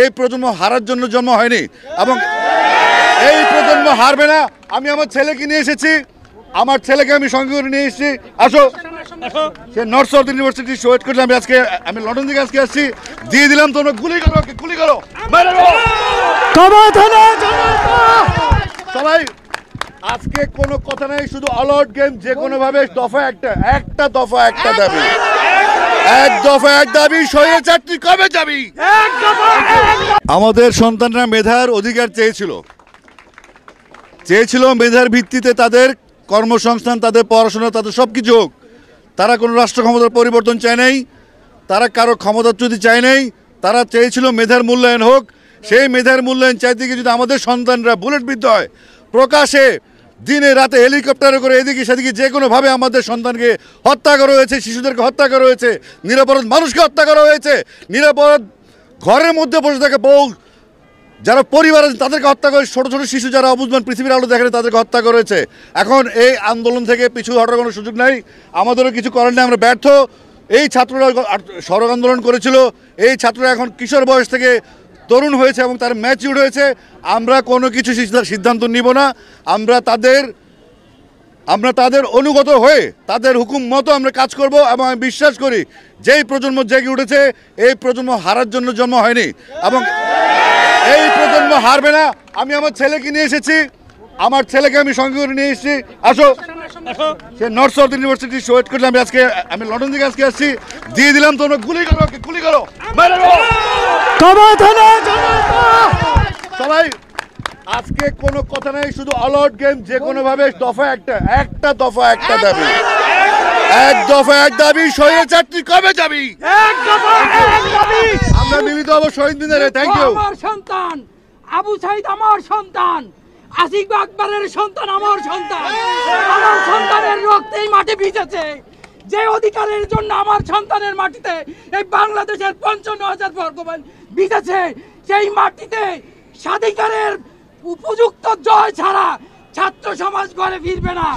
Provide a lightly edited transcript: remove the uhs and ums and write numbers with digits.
এই প্রজন্ম হারার জন্য জন্ম হয়নি এবং এই প্রজন্ম হারবে না। আমি আমার ছেলেকে নিয়ে এসেছি, আমার ছেলেকে আমি সঙ্গে করে নিয়ে এসেছি। আসো, সে নর্থ সাউথ ইউনিভার্সিটি ওয়েট করলে আমি লন্ডন থেকে আজকে আসছি। দিয়ে দিলাম, তোমরা গুলি করো, গুলি করো, সবাই। আজকে কোনো কথা নাই, শুধু অল আউট গেম। যে কোনো ভাবে দফা একটা দফা একটা দাবি, এক দফা এক দাবি। স্বৈরাচারী কবে যাবি? আমাদের সন্তানরা মেধার অধিকার চেয়েছিল মেধার ভিত্তিতে তাদের কর্মসংস্থান, তাদের পড়াশোনা, তাদের সব কিছু হোক। তারা কোনো রাষ্ট্র ক্ষমতার পরিবর্তন চায় নাই, তারা কারো ক্ষমতাচ্যুতি চায় নাই, তারা চেয়েছিল মেধার মূল্যায়ন হোক। সেই মেধার মূল্যায়ন চাইতে গিয়ে যদি আমাদের সন্তানরা বুলেটবিদ্ধ হয়, প্রকাশে দিনে রাতে হেলিকপ্টারে করে এদিকে সেদিকে যে কোনোভাবে আমাদের সন্তানকে হত্যা করা হয়েছে, শিশুদেরকে হত্যা করা হয়েছে, নিরাপরাধ মানুষকে হত্যা করা হয়েছে, নিরাপরাধ ঘরের মধ্যে বসে থাকে বউ যারা পরিবার আছে তাদেরকে হত্যা করে, ছোটো ছোটো শিশু যারা অবুঝমান পৃথিবীর আলো দেখে তাদেরকে হত্যা করেছে। এখন এই আন্দোলন থেকে পিছু হটার কোনো সুযোগ নাই, আমাদেরও কিছু করার নেই, আমরা ব্যর্থ। এই ছাত্ররা সড়ক আন্দোলন করেছিল, এই ছাত্ররা এখন কিশোর বয়স থেকে তরুণ হয়েছে এবং তার ম্যাচিউর হয়েছে। আমরা কোনো কিছু সিদ্ধান্ত নিব না, আমরা তাদের অনুগত হয়ে তাদের হুকুম মতো আমরা কাজ করব। এবং আমি বিশ্বাস করি যেই প্রজন্ম জেগে উঠেছে, এই প্রজন্ম হারার জন্য জন্ম হয়নি এবং এই প্রজন্ম হারবে না। আমি আমার ছেলেকে নিয়ে এসেছি, আমার ছেলেকে আমি সঙ্গে করে নিয়ে এসেছি। আসো, সে নর্থ সাউথ ইউনিভার্সিটি ওয়েট করলে আমি লন্ডন থেকে আজকে আসছি। দিয়ে দিলাম, তোমরা গুলি করো, গুলি করো, সবাই। আজকে কোনো কথা নাই, শুধু অল আউট গেম। যে কোনো ভাবে দফা একটা দফা একটা দাবি, এক দফা এক দাবি। স্বৈরাচারী কবে যাবি? আমরা মিলিত হব শহীদ মিনারে। Thank you. আমার সন্তান আবু সাইদ, আমার সন্তান আসিফ আকবরের সন্তান, আমার সন্তান। আমার সন্তানের রক্তেই মাটি ভিজেছে। যে অধিকারের জন্য আমার সন্তানের মাটিতে এই বাংলাদেশের 55,000 বর্গমাইল ভিজেছে, সেই মাটিতে স্বাধিকারের উপযুক্ত জয় ছাড়া ছাত্র সমাজ ঘরে ফিরবে না।